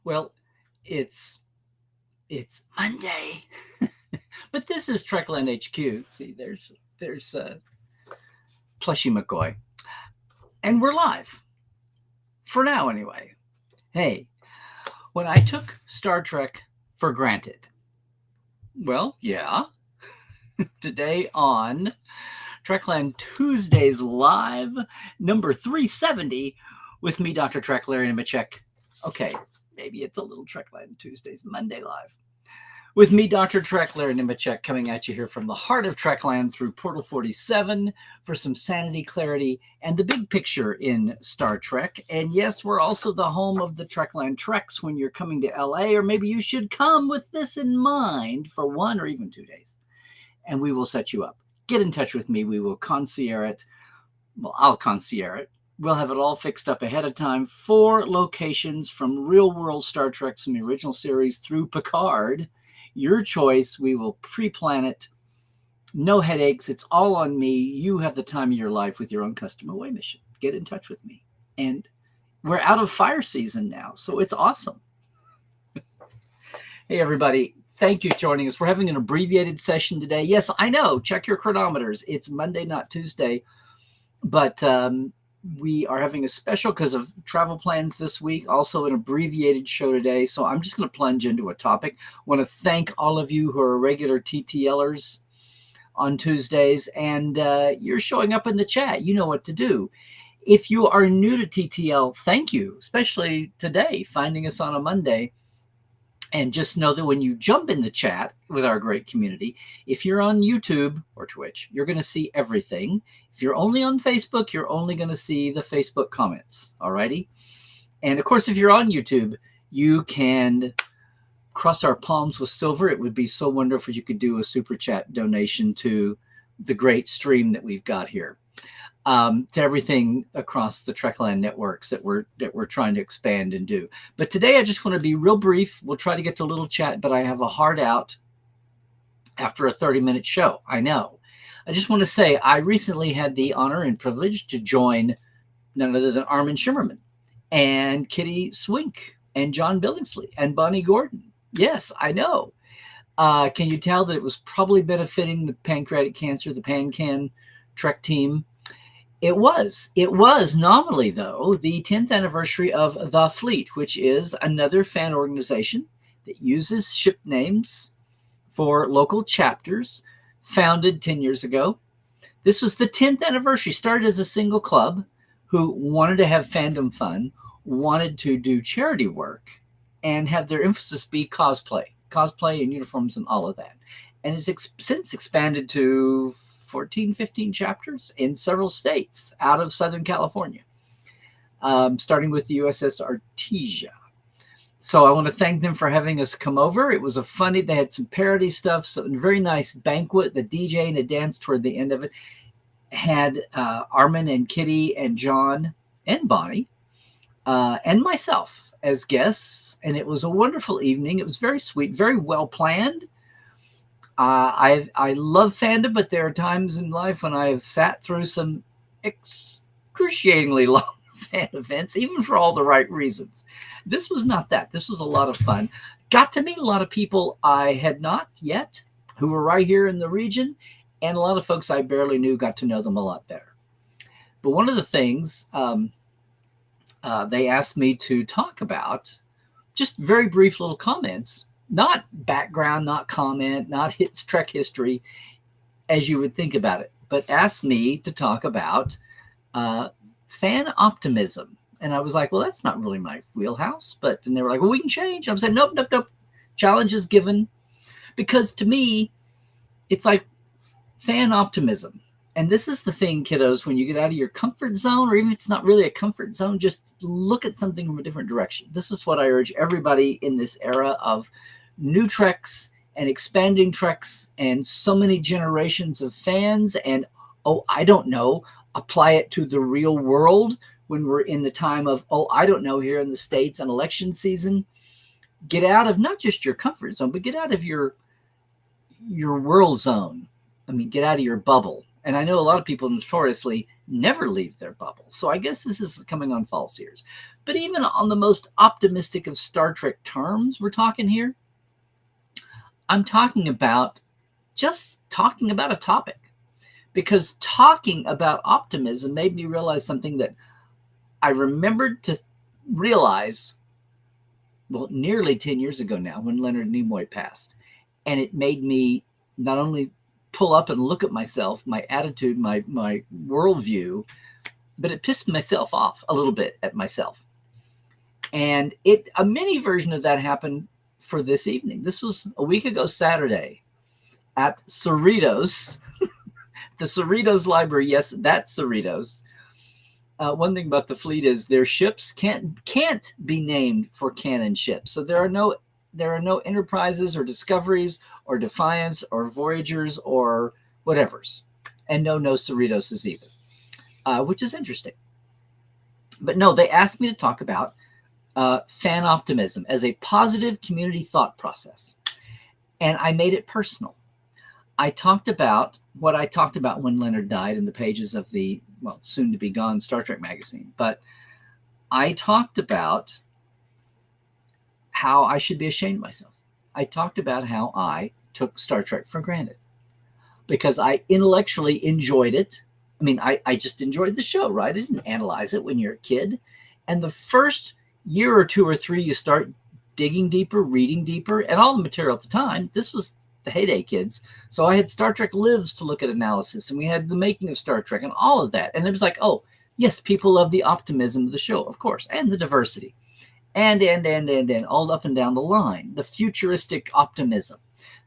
Well, it's Monday, but this is Trekland HQ. See, there's Plushy McCoy, and we're live for now anyway. Hey, when I took Star Trek for granted, well, yeah, today on Trekland Tuesdays Live, number 370, with me, Dr. Trek, Larry Nemechek. Okay, maybe it's a little Trekland Tuesdays Monday Live. With me, Dr. Trek, Larry Nemechek, coming at you here from the heart of Trekland through Portal 47 for some sanity, clarity, and the big picture in Star Trek. And yes, we're also the home of the Trekland Treks when you're coming to LA, or maybe you should come with this in mind for 1 or even 2 days, and we will set you up. Get in touch with me. We will concierge it. Well, I'll concierge it. We'll have it all fixed up ahead of time. 4 locations from real-world Star Trek from the original series through Picard. Your choice. We will pre-plan it. No headaches. It's all on me. You have the time of your life with your own custom away mission. Get in touch with me. And we're out of fire season now, so it's awesome. Hey, everybody. Thank you for joining us. We're having an abbreviated session today. Yes, I know. Check your chronometers. It's Monday, not Tuesday. But we are having a special because of travel plans this week. Also an abbreviated show today. So I'm just going to plunge into a topic. I want to thank all of you who are regular TTLers on Tuesdays. And you're showing up in the chat. You know what to do. If you are new to TTL, thank you. Especially today, finding us on a Monday. And just know that when you jump in the chat with our great community, if you're on YouTube or Twitch, you're going to see everything. If you're only on Facebook, you're only going to see the Facebook comments. All righty. And of course, if you're on YouTube, you can cross our palms with silver. It would be so wonderful if you could do a super chat donation to the great stream that we've got here. To everything across the Trekland networks that we're trying to expand and do. But today I just want to be real brief. We'll try to get to a little chat, but I have a hard out after a 30-minute show. I know. I just want to say I recently had the honor and privilege to join none other than Armin Shimmerman and Kitty Swink and John Billingsley and Bonnie Gordon. Yes, I know. Can you tell that it was probably benefiting the pancreatic cancer, the PanCan Trek team? It was nominally, though, the 10th anniversary of The Fleet, which is another fan organization that uses ship names for local chapters, founded 10 years ago. This was the 10th anniversary, started as a single club who wanted to have fandom fun, wanted to do charity work, and have their emphasis be cosplay and uniforms and all of that. And it's since expanded to 14, 15 chapters in several states out of Southern California, starting with the USS Artesia. So I want to thank them for having us come over. It was they had some parody stuff, some very nice banquet. The DJ and a dance toward the end of it had Armin and Kitty and John and Bonnie and myself as guests. And it was a wonderful evening. It was very sweet, very well planned. I love fandom, but there are times in life when I've sat through some excruciatingly long fan events, even for all the right reasons. This was not that. This was a lot of fun. Got to meet a lot of people I had not yet who were right here in the region, and a lot of folks I barely knew, got to know them a lot better. But one of the things they asked me to talk about, just very brief little comments, not background, not comment, not Trek history, as you would think about it, but asked me to talk about fan optimism. And I was like, well, that's not really my wheelhouse. But then they were like, well, we can change. I'm saying, nope. Challenge is given. Because to me, it's like fan optimism. And this is the thing, kiddos, when you get out of your comfort zone, or even if it's not really a comfort zone, just look at something from a different direction. This is what I urge everybody in this era of new Treks and expanding Treks and so many generations of fans. And, I don't know, apply it to the real world when we're in the time of, I don't know, here in the States on election season. Get out of not just your comfort zone, but get out of your world zone. I mean, get out of your bubble. And I know a lot of people notoriously never leave their bubble. So I guess this is coming on false ears. But even on the most optimistic of Star Trek terms we're talking here, I'm talking about just talking about a topic. Because talking about optimism made me realize something that I remembered to realize, well, nearly 10 years ago now, when Leonard Nimoy passed. And it made me not only pull up and look at myself, my attitude, my worldview, but it pissed myself off a little bit at myself. And a mini version of that happened for this evening. This was a week ago Saturday at Cerritos, the Cerritos Library. Yes, that's Cerritos. One thing about the fleet is their ships can't be named for canon ships. So there are no Enterprises or Discoveries or Defiance or Voyagers or whatevers, and no Cerritoses either, which is interesting. But no, they asked me to talk about fan optimism as a positive community thought process, and I made it personal. I talked about what I talked about when Leonard died in the pages of the, well, soon to be gone Star Trek magazine. But I talked about how I should be ashamed of myself. I talked about how I took Star Trek for granted because I intellectually enjoyed it. I mean, I just enjoyed the show, right? I didn't analyze it when you're a kid. And the first year or two or three, you start digging deeper, reading deeper, and all the material at the time. This was the heyday, kids. So I had Star Trek Lives to look at analysis, and we had the making of Star Trek and all of that. And it was like, oh, yes, people love the optimism of the show, of course, and the diversity. And all up and down the line, the futuristic optimism.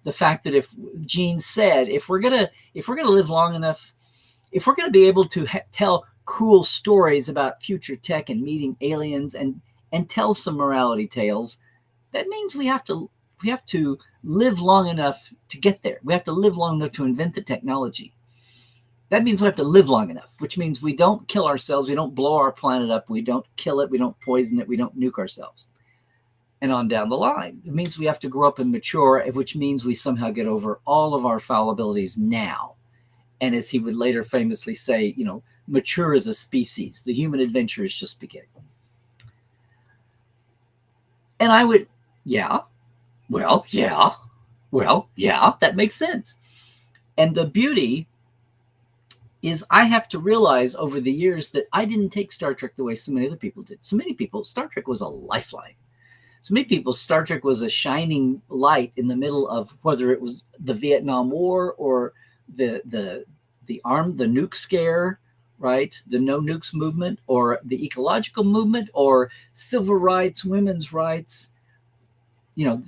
The fact that if Gene said, if we're gonna live long enough, if we're gonna be able to tell cool stories about future tech and meeting aliens and tell some morality tales, that means we have to live long enough to get there. We have to live long enough to invent the technology. That means we have to live long enough, which means we don't kill ourselves. We don't blow our planet up. We don't kill it. We don't poison it. We don't nuke ourselves. And on down the line, it means we have to grow up and mature, which means we somehow get over all of our fallibilities now. And as he would later famously say, mature as a species. The human adventure is just beginning. And I would, yeah, that makes sense. And the beauty is I have to realize over the years that I didn't take Star Trek the way so many other people did. So many people, Star Trek was a lifeline. So many people, Star Trek was a shining light in the middle of whether it was the Vietnam War or the nuke scare, right? The no nukes movement or the ecological movement or civil rights, women's rights,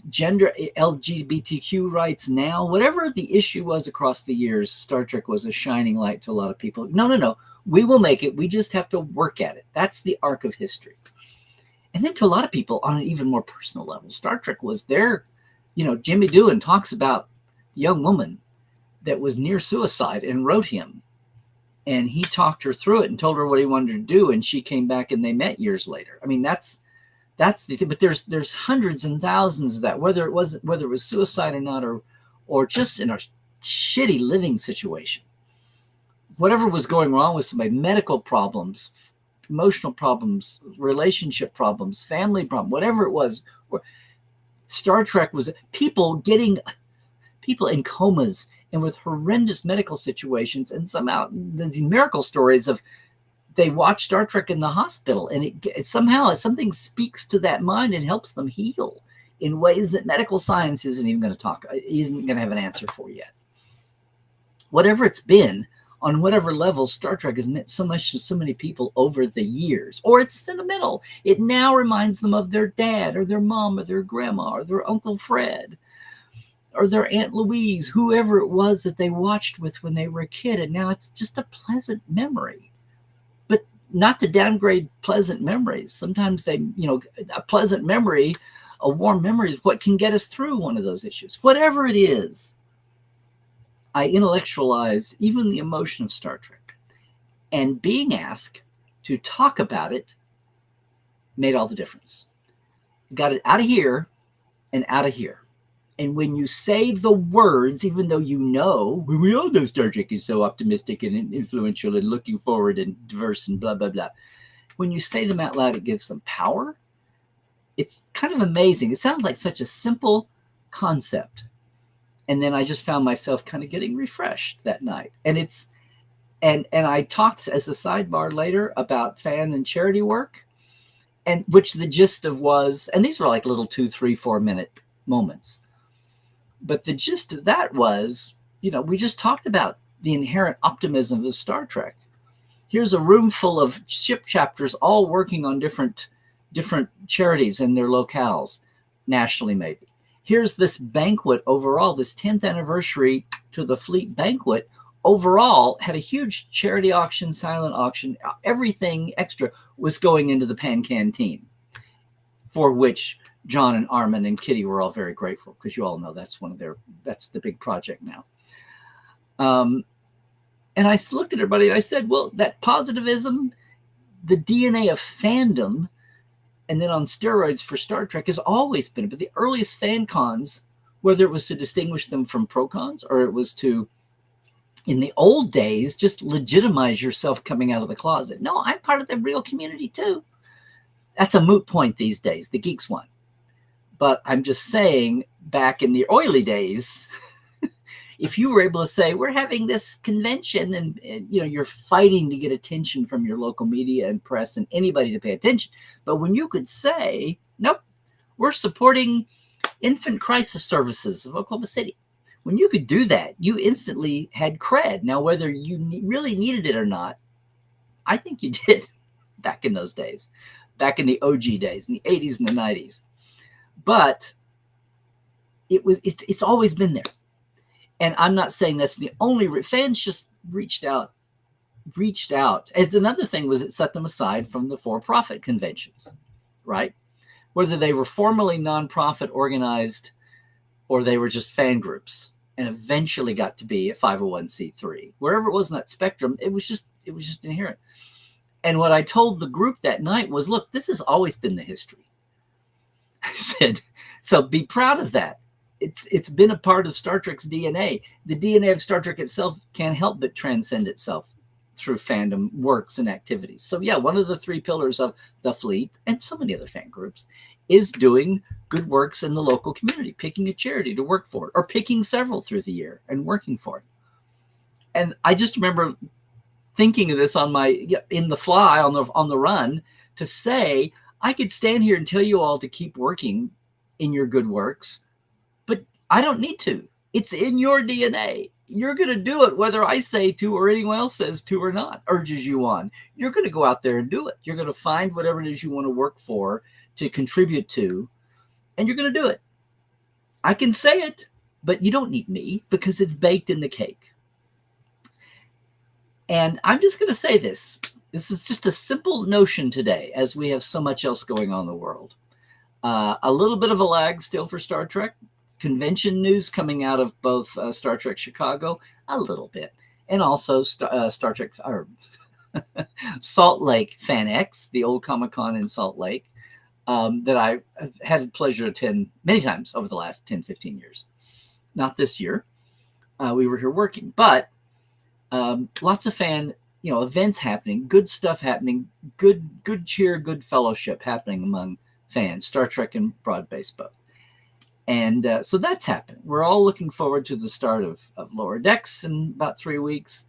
gender, LGBTQ rights now, whatever the issue was across the years, Star Trek was a shining light to a lot of people. No, we will make it. We just have to work at it. That's the arc of history. And then to a lot of people on an even more personal level, Star Trek was there. Jimmy Doohan talks about a young woman that was near suicide and wrote him. And he talked her through it and told her what he wanted to do. And she came back and they met years later. I mean, that's the thing. But there's hundreds and thousands of that, whether it was suicide or not, or just in a shitty living situation. Whatever was going wrong with somebody, medical problems, emotional problems, relationship problems, family problems, whatever it was. Star Trek was people in comas and with horrendous medical situations, and somehow these miracle stories of they watch Star Trek in the hospital, and it somehow something speaks to that mind and helps them heal in ways that medical science isn't going to have an answer for yet. Whatever it's been, on whatever level, Star Trek has meant so much to so many people over the years. Or it's sentimental. It now reminds them of their dad or their mom or their grandma or their Uncle Fred or their Aunt Louise, whoever it was that they watched with when they were a kid. And now it's just a pleasant memory. But not to downgrade pleasant memories. Sometimes a pleasant memory, a warm memory is what can get us through one of those issues. Whatever it is, I intellectualize even the emotion of Star Trek. And being asked to talk about it made all the difference. Got it out of here and out of here. And when you say the words, even though you know, we all know Star Trek is so optimistic and influential and looking forward and diverse and blah, blah, blah. When you say them out loud, it gives them power. It's kind of amazing. It sounds like such a simple concept. And then I just found myself kind of getting refreshed that night. And I talked as a sidebar later about fan and charity work, and which the gist of was, and these were like little 2, 3, 4 minute moments. But the gist of that was, we just talked about the inherent optimism of Star Trek. Here's a room full of ship chapters all working on different charities in their locales, nationally maybe. Here's this banquet overall, this 10th anniversary to the fleet banquet overall had a huge charity auction, silent auction. Everything extra was going into the Pan Canteen, for which John and Armin and Kitty were all very grateful, because you all know that's the big project now. And I looked at everybody and I said, well, that positivism, the DNA of fandom, and then on steroids for Star Trek has always been, but the earliest fan cons, whether it was to distinguish them from pro cons or it was to, in the old days, just legitimize yourself coming out of the closet. No, I'm part of the real community too. That's a moot point these days, the geeks one. But I'm just saying, back in the early days, if you were able to say, we're having this convention and you're fighting to get attention from your local media and press and anybody to pay attention. But when you could say, nope, we're supporting infant crisis services of Oklahoma City. When you could do that, you instantly had cred. Now, whether you really needed it or not, I think you did back in those days, back in the OG days, in the 80s and the 90s. But it's always been there. And I'm not saying that's the only fans just reached out. And another thing was it set them aside from the for-profit conventions, right? Whether they were formally nonprofit organized or they were just fan groups and eventually got to be a 501c3. Wherever it was in that spectrum, it was just inherent. And what I told the group that night was, look, this has always been the history. I said, so be proud of that. It's been a part of Star Trek's DNA. The DNA of Star Trek itself can't help but transcend itself through fandom works and activities. So yeah, one of the 3 pillars of the fleet and so many other fan groups is doing good works in the local community, picking a charity to work for it, or picking several through the year and working for it. And I just remember thinking of this in the fly on the run, to say, I could stand here and tell you all to keep working in your good works, but I don't need to. It's in your DNA. You're going to do it whether I say to or anyone else says to or not, urges you on. You're going to go out there and do it. You're going to find whatever it is you want to work for, to contribute to, and you're going to do it. I can say it, but you don't need me because it's baked in the cake. And I'm just going to say this. This is just a simple notion today, as we have so much else going on in the world. A little bit of a lag still for Star Trek. Convention news coming out of both Star Trek Chicago, a little bit, and also Star Trek or Salt Lake Fan X, the old Comic-Con in Salt Lake, that I have had the pleasure to attend many times over the last 10, 15 years. Not this year. We were here working, but lots of fan events happening, good stuff happening, good cheer, good fellowship happening among fans, Star Trek and broad-based both. And so that's happening. We're all looking forward to the start of Lower Decks in about 3 weeks.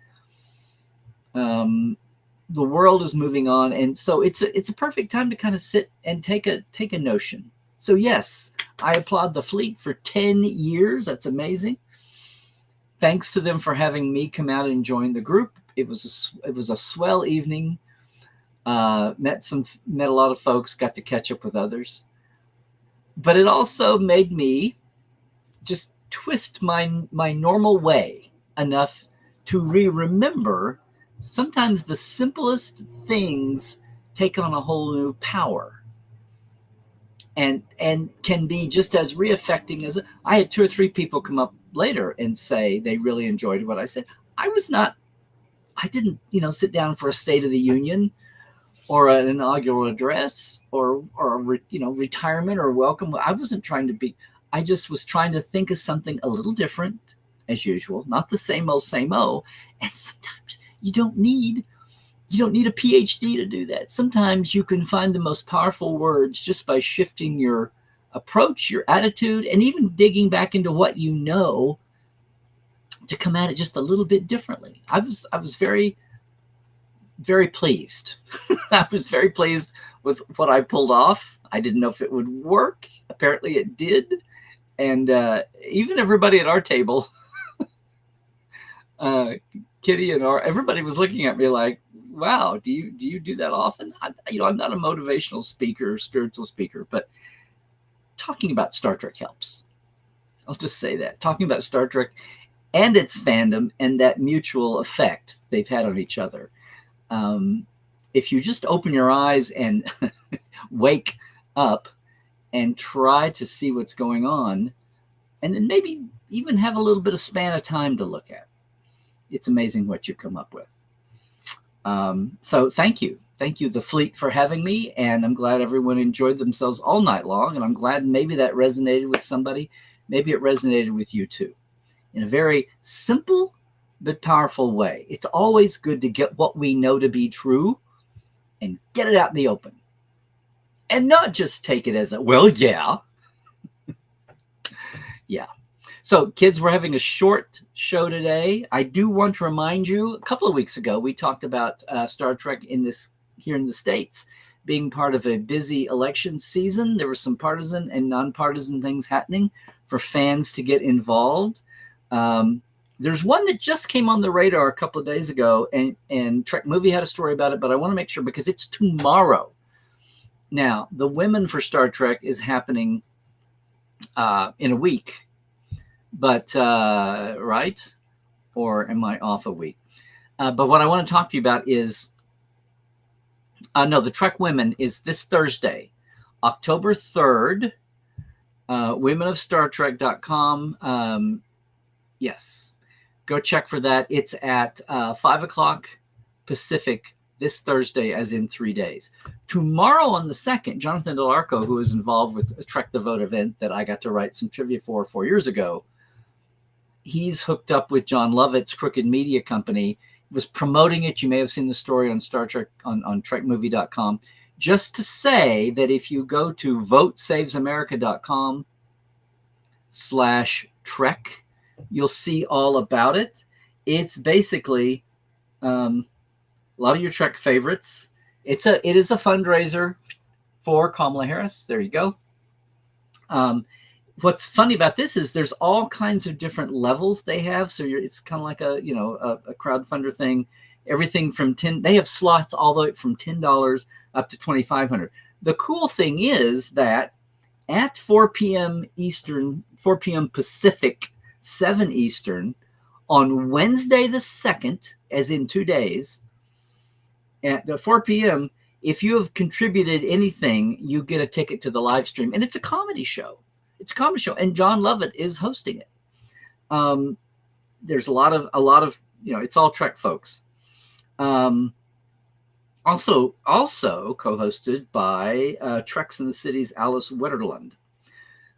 The world is moving on, and so it's a perfect time to kind of sit and take a notion. So yes, I applaud the fleet for 10 years. That's amazing. Thanks to them for having me come out and join the group. It was a swell evening. Met a lot of folks. Got to catch up with others. But it also made me just twist my normal way enough to remember sometimes the simplest things take on a whole new power and can be just as reaffecting as I had 2 or 3 people come up later and say they really enjoyed what I said. I didn't, sit down for a State of the Union or an inaugural address or retirement or welcome. I wasn't trying to be, I just was trying to think of something a little different, as usual, not the same old, same old. And sometimes you don't need a PhD to do that. Sometimes you can find the most powerful words just by shifting your approach, your attitude, and even digging back into what you know to come at it just a little bit differently. I was very, very pleased. I was very pleased with what I pulled off. I didn't know if it would work. Apparently it did. And even everybody at our table, Kitty and everybody was looking at me like, wow, do you do that often? I'm not a motivational speaker, spiritual speaker, but talking about Star Trek helps. I'll just say that. Talking about Star Trek and its fandom and that mutual effect they've had on each other. If you just open your eyes and wake up and try to see what's going on, and then maybe even have a little bit of span of time to look at, it's amazing what you come up with. So thank you. Thank you, the fleet, for having me. And I'm glad everyone enjoyed themselves all night long. And I'm glad maybe that resonated with somebody. Maybe it resonated with you too. In a very simple but powerful way. It's always good to get what we know to be true and get it out in the open. And not just take it as a, well, yeah. Yeah. So, kids, we're having a short show today. I do want to remind you, a couple of weeks ago, we talked about Star Trek here in the States being part of a busy election season. There were some partisan and nonpartisan things happening for fans to get involved. There's one that just came on the radar a couple of days ago, and Trek Movie had a story about it, but I want to make sure because it's tomorrow. Now, the Women for Star Trek is happening in a week. But, right? Or am I off a week? But what I want to talk to you about is, no, the Trek Women is this Thursday, October 3rd, womenofstartrek.com. Yes, go check for that. It's at 5 o'clock Pacific this Thursday, as in 3 days. Tomorrow on the 2nd, Jonathan Del Arco, who is involved with a Trek the Vote event that I got to write some trivia for 4 years ago, he's hooked up with John Lovett's Crooked Media Company, was promoting it. You may have seen the story on Star Trek on trekmovie.com. Just to say that if you go to votesavesamerica.com/Trek, you'll see all about it. It's basically a lot of your Trek favorites. It is a fundraiser for Kamala Harris. There you go. What's funny about this is there's all kinds of different levels they have. So it's kind of like a crowdfunder thing. Everything from they have slots all the way from $10 up to $2,500. The cool thing is that at 4 p.m. Eastern, 4 p.m. Pacific, 7 Eastern, on Wednesday the 2nd, as in 2 days, at 4 p.m., if you have contributed anything, you get a ticket to the live stream. And it's a comedy show. It's a comedy show, and John Lovett is hosting it. There's a lot of it's all Trek folks. Also co-hosted by Treks in the City's Alice Wetterlund.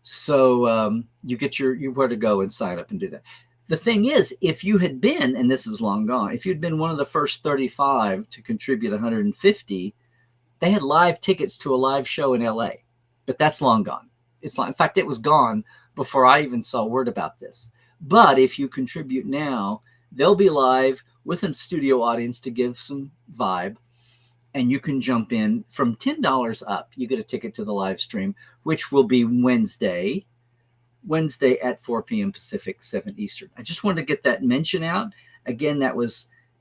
So you get your where to go and sign up and do that. The thing is, if you had been, and this was long gone, if you'd been one of the first 35 to contribute 150, they had live tickets to a live show in LA, but that's long gone. In fact, it was gone before I even saw word about this. But if you contribute now, they'll be live with a studio audience to give some vibe, and you can jump in from $10 up. You get a ticket to the live stream, which will be Wednesday at 4 p.m. Pacific, 7 Eastern. I just wanted to get that mention out. Again,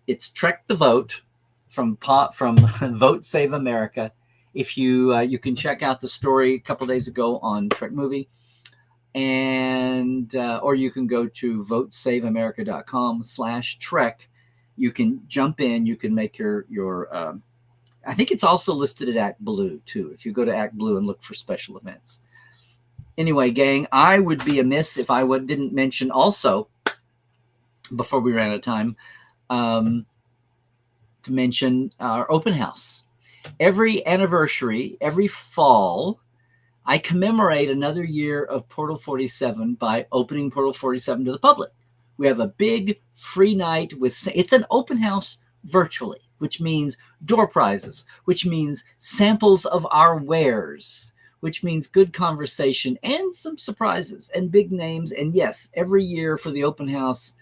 it's Trek the Vote from Vote Save America. If you can check out the story a couple days ago on Trek Movie, and or you can go to votesaveamerica.com/Trek. You can jump in. You can make your I think it's also listed at Act Blue too. If you go to Act Blue and look for special events. Anyway, gang, I would be amiss if I didn't mention also, before we ran out of time, to mention our open house. Every anniversary, every fall, I commemorate another year of Portal 47 by opening Portal 47 to the public. We have a big free night it's an open house virtually, which means door prizes, which means samples of our wares, which means good conversation and some surprises and big names. And yes, every year for the open house,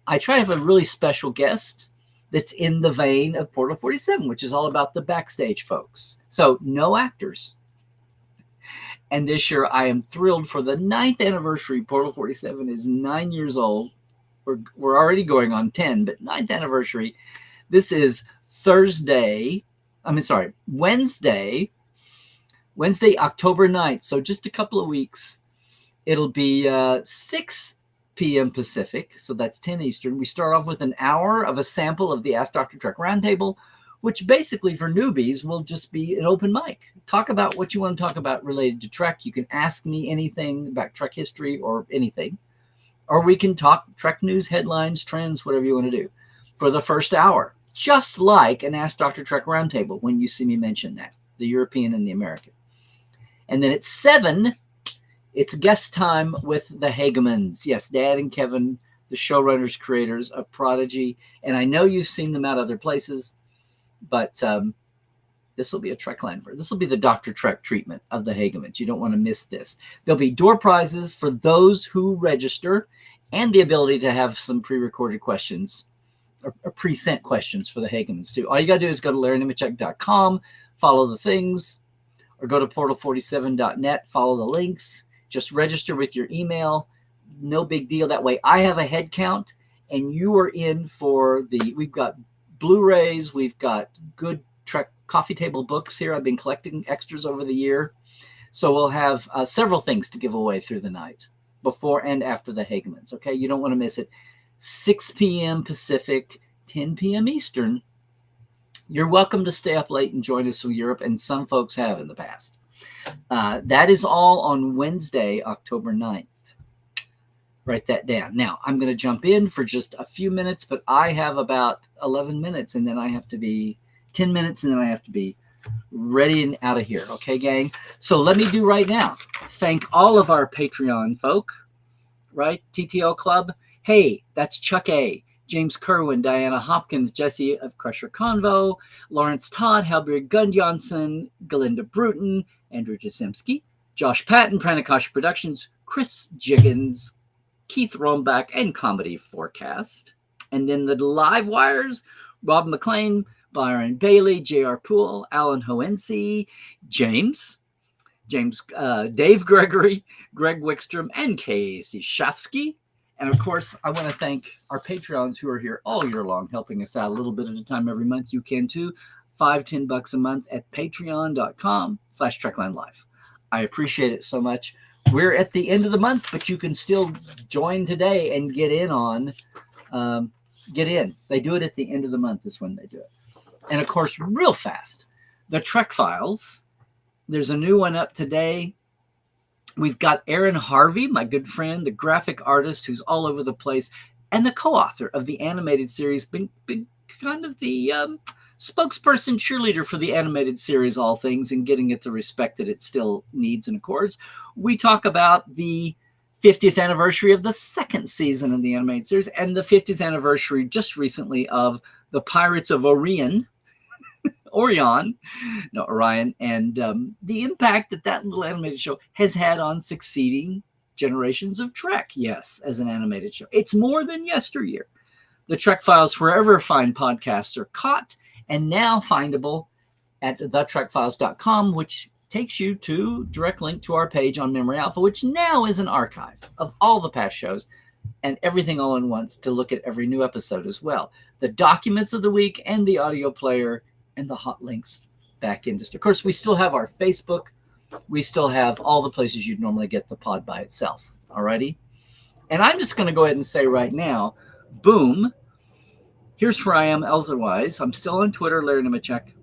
I try to have a really special guest that's in the vein of Portal 47, which is all about the backstage folks. So no actors. And this year I am thrilled for the 9th anniversary. Portal 47 is 9 years old. We're already going on 10, but 9th anniversary. This is Wednesday, October 9th. So just a couple of weeks. It'll be 6 p.m. Pacific, so that's 10 Eastern. We start off with an hour of a sample of the Ask Dr. Trek Roundtable, which basically for newbies will just be an open mic. Talk about what you want to talk about related to Trek. You can ask me anything about Trek history or anything, or we can talk Trek news, headlines, trends, whatever you want to do for the first hour, just like an Ask Dr. Trek Roundtable when you see me mention that, the European and the American. And then at 7, it's guest time with the Hagemans. Yes, Dad and Kevin, the showrunners, creators of Prodigy. And I know you've seen them at other places, but this will be a Trekland. This will be the Dr. Trek treatment of the Hagemans. You don't want to miss this. There'll be door prizes for those who register and the ability to have some pre-recorded questions or pre-sent questions for the Hagemans too. All you got to do is go to LarryNemecek.com, follow the things, or go to portal47.net, follow the links. Just register with your email. No big deal. That way I have a head count and you are in for we've got Blu-rays. We've got good Trek coffee table books here. I've been collecting extras over the year. So we'll have several things to give away through the night, before and after the Hagemans. Okay, you don't want to miss it. 6 p.m. Pacific, 10 p.m. Eastern. You're welcome to stay up late and join us from Europe, and some folks have in the past. That is all on Wednesday, October 9th. Write that down. Now, I'm going to jump in for just a few minutes, but I have about 11 minutes, and then I have to be 10 minutes, and then I have to be ready and out of here. Okay, gang? So let me do right now. Thank all of our Patreon folk, right? TTL Club. Hey, that's Chuck A., James Kerwin, Diana Hopkins, Jesse of Crusher Convo, Lawrence Todd, Halbert Gundjonson, Galinda Bruton, Andrew Jasimski, Josh Patton, Pranakash Productions, Chris Jiggins, Keith Rombach, and Comedy Forecast. And then the live wires, Rob McLean, Byron Bailey, J.R. Poole, Alan Hoensi, James, Dave Gregory, Greg Wickstrom, and Casey Shafsky. And of course, I want to thank our Patreons who are here all year long, helping us out a little bit at a time every month. You can too. $5-10 a month at patreon.com/TreklandLive. I appreciate it so much. We're at the end of the month, but you can still join today and get in. They do it at the end of the month is when they do it. And of course, real fast, the Trek Files. There's a new one up today. We've got Aaron Harvey, my good friend, the graphic artist who's all over the place, and the co-author of the animated series, been kind of the spokesperson, cheerleader for the animated series, all things, and getting it the respect that it still needs and accords. We talk about the 50th anniversary of the second season of the animated series and the 50th anniversary just recently of the Pirates of Orion, and the impact that little animated show has had on succeeding generations of Trek. Yes, as an animated show. It's more than yesteryear. The Trek Files, wherever fine podcasts are caught, and now findable at thetrekfiles.com, which takes you to direct link to our page on Memory Alpha, which now is an archive of all the past shows and everything all in once to look at every new episode as well. The documents of the week and the audio player and the hot links back into. Of course, we still have our Facebook. We still have all the places you'd normally get the pod by itself. Alrighty? And I'm just going to go ahead and say right now, boom, here's where I am otherwise. I'm still on Twitter, Larry Nemecek.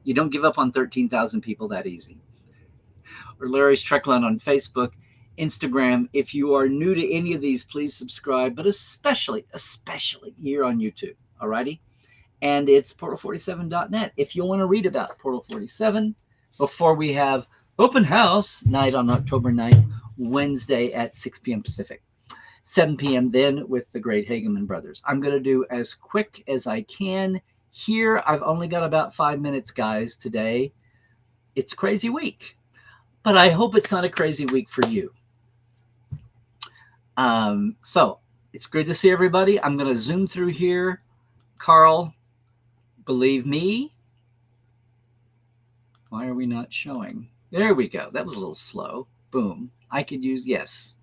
You don't give up on 13,000 people that easy. Or Larry's Trekland on Facebook, Instagram. If you are new to any of these, please subscribe, but especially here on YouTube. Alrighty? And it's portal47.net. If you want to read about Portal 47 before we have Open house night on October 9th, Wednesday at 6 p.m. Pacific. 7 p.m. then with the great Hageman brothers. I'm going to do as quick as I can here. I've only got about 5 minutes, guys, today. It's a crazy week, but I hope it's not a crazy week for you. So it's good to see everybody. I'm going to zoom through here. Carl, believe me. Why are we not showing? There we go. That was a little slow. Boom. I could use yes.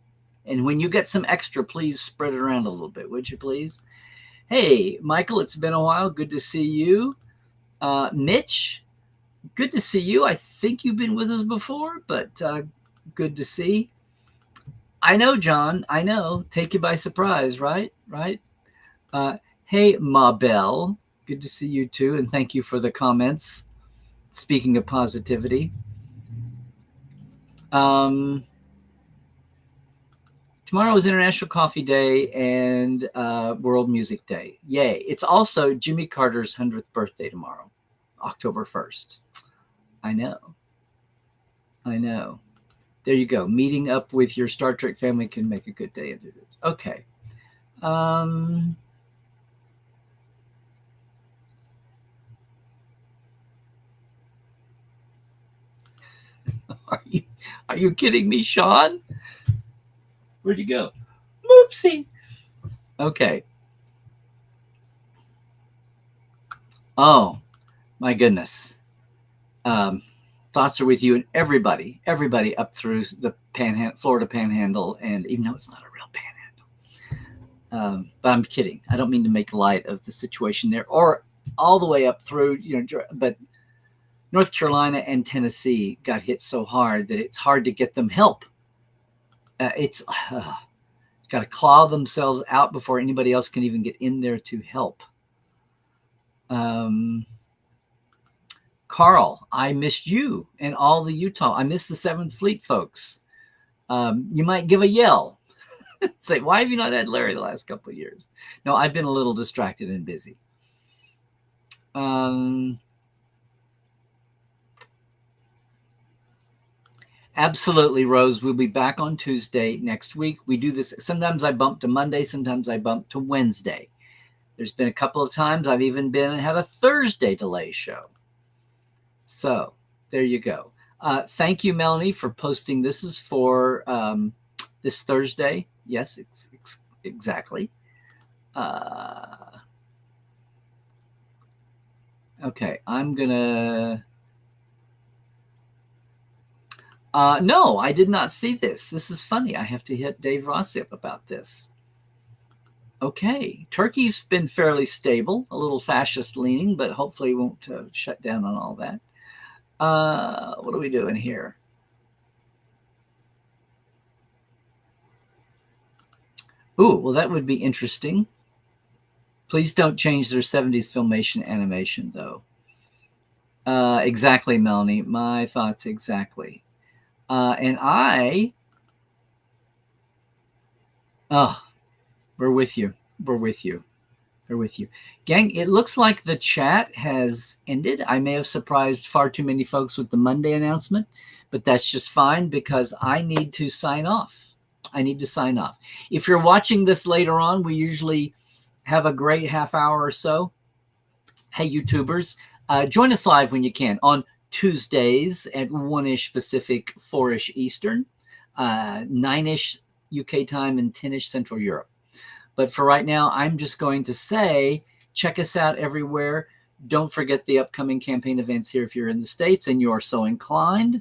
And when you get some extra, please spread it around a little bit, would you please? Hey, Michael, it's been a while. Good to see you. Mitch, good to see you. I think you've been with us before, but good to see. I know, John. I know. Take you by surprise, right? Right? Hey, Ma Bell. Good to see you too, and thank you for the comments. Speaking of positivity. Tomorrow is International Coffee Day and World Music Day. Yay. It's also Jimmy Carter's 100th birthday tomorrow, October 1st. I know. There you go. Meeting up with your Star Trek family can make a good day. Okay. Are you kidding me, Sean? Where'd you go? Moopsie. Okay. Oh, my goodness. Thoughts are with you and everybody up through the Florida Panhandle, and even though it's not a real panhandle, but I'm kidding. I don't mean to make light of the situation there, or all the way up through, but North Carolina and Tennessee got hit so hard that it's hard to get them help. It's got to claw themselves out before anybody else can even get in there to help. Carl, I missed you and all the Utah. I missed the 7th Fleet folks. You might give a yell. Say, why have you not had Larry the last couple of years? No, I've been a little distracted and busy. Absolutely, Rose. We'll be back on Tuesday next week. We do this. Sometimes I bump to Monday. Sometimes I bump to Wednesday. There's been a couple of times I've even had a Thursday delay show. So there you go. Thank you, Melanie, for posting. This is for this Thursday. Yes, exactly. Okay, I'm going to... no, I did not see this. This is funny. I have to hit Dave Rossi up about this. Okay, Turkey's been fairly stable, a little fascist leaning, but hopefully won't shut down on all that. What are we doing here? Ooh, well, that would be interesting. Please don't change their 70s filmation animation, though. Exactly, Melanie. My thoughts exactly. And we're with you. We're with you. Gang, it looks like the chat has ended. I may have surprised far too many folks with the Monday announcement, but that's just fine because I need to sign off. If you're watching this later on, we usually have a great half hour or so. Hey, YouTubers, join us live when you can on Tuesdays at 1-ish Pacific, 4-ish Eastern, 9-ish UK time, and 10-ish Central Europe. But for right now, I'm just going to say, check us out everywhere. Don't forget the upcoming campaign events here if you're in the States and you are so inclined.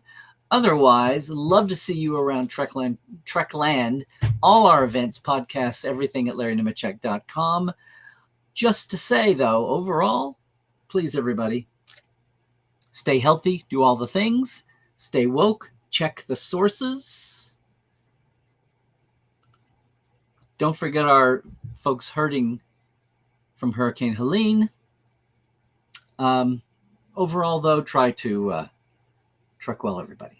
Otherwise, love to see you around Trekland. All our events, podcasts, everything at LarryNemecek.com. Just to say, though, overall, please, everybody, stay healthy, do all the things, stay woke, check the sources. Don't forget our folks hurting from Hurricane Helene. Overall, though, try to truck well, everybody.